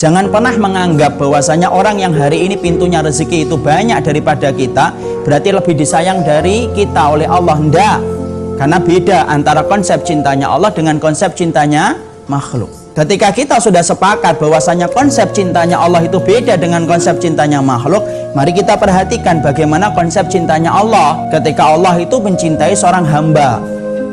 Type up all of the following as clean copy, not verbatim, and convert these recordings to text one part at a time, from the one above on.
Jangan pernah menganggap bahwasanya orang yang hari ini pintunya rezeki itu banyak daripada kita, berarti lebih disayang dari kita oleh Allah. Tidak. Karena beda antara konsep cintanya Allah dengan konsep cintanya makhluk. Ketika kita sudah sepakat bahwasanya konsep cintanya Allah itu beda dengan konsep cintanya makhluk, mari kita perhatikan bagaimana konsep cintanya Allah ketika Allah itu mencintai seorang hamba.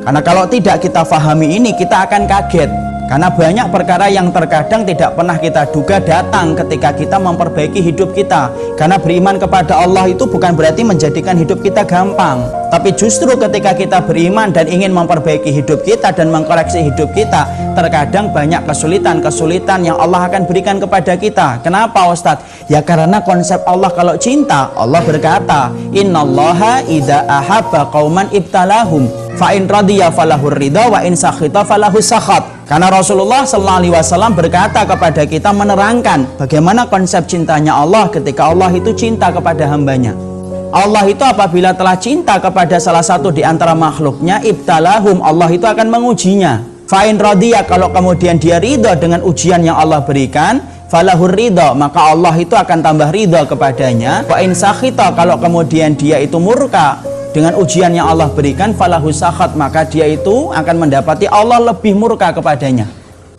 Karena kalau tidak kita fahami ini, kita akan kaget. Karena banyak perkara yang terkadang tidak pernah kita duga datang ketika kita memperbaiki hidup kita. Karena beriman kepada Allah itu bukan berarti menjadikan hidup kita gampang. Tapi justru ketika kita beriman dan ingin memperbaiki hidup kita dan mengkoreksi hidup kita, terkadang banyak kesulitan-kesulitan yang Allah akan berikan kepada kita. Kenapa Ustadz? Ya karena konsep Allah kalau cinta, Allah berkata, Innallaha idza ahabba qauman ibtalahum fa in radiya falahur ridha wa in sakhita falahus sakhat. Karena Rasulullah SAW berkata kepada kita, menerangkan bagaimana konsep cintanya Allah ketika Allah itu cinta kepada hambanya. Allah itu apabila telah cinta kepada salah satu di antara makhluknya, ibtalahum, Allah itu akan mengujinya. Fa'in radiyah, kalau kemudian dia ridho dengan ujian yang Allah berikan, falahur ridho, maka Allah itu akan tambah ridho kepadanya. Wa'in sakhita, kalau kemudian dia itu murka dengan ujian yang Allah berikan, falahu sakhat, maka dia itu akan mendapati Allah lebih murka kepadanya.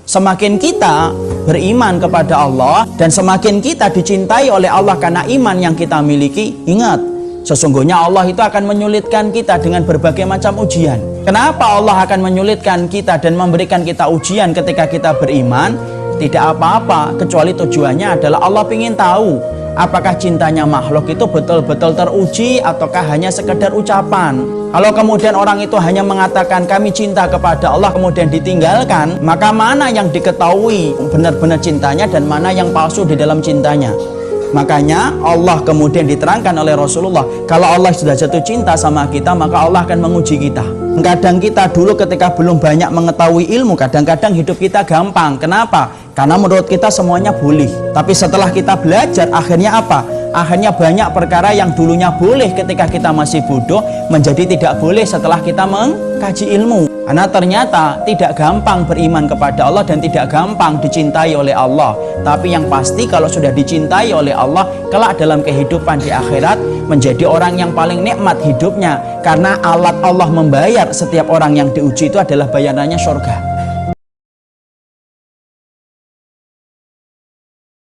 Semakin kita beriman kepada Allah dan semakin kita dicintai oleh Allah karena iman yang kita miliki, ingat, sesungguhnya Allah itu akan menyulitkan kita dengan berbagai macam ujian. Kenapa Allah akan menyulitkan kita dan memberikan kita ujian ketika kita beriman? Tidak apa-apa, kecuali tujuannya adalah Allah ingin tahu apakah cintanya makhluk itu betul-betul teruji ataukah hanya sekedar ucapan. Kalau kemudian orang itu hanya mengatakan kami cinta kepada Allah kemudian ditinggalkan, maka mana yang diketahui benar-benar cintanya dan mana yang palsu di dalam cintanya. Makanya Allah kemudian diterangkan oleh Rasulullah, kalau Allah sudah jatuh cinta sama kita, maka Allah akan menguji kita. Kadang kita dulu ketika belum banyak mengetahui ilmu, kadang-kadang hidup kita gampang. Kenapa? Karena menurut kita semuanya boleh. Tapi setelah kita belajar, akhirnya apa? Akhirnya banyak perkara yang dulunya boleh ketika kita masih bodoh, menjadi tidak boleh setelah kita mengkaji ilmu. Karena ternyata tidak gampang beriman kepada Allah dan tidak gampang dicintai oleh Allah. Tapi yang pasti kalau sudah dicintai oleh Allah, kelak dalam kehidupan di akhirat menjadi orang yang paling nikmat hidupnya. Karena alat Allah membayar setiap orang yang diuji itu adalah bayarannya surga.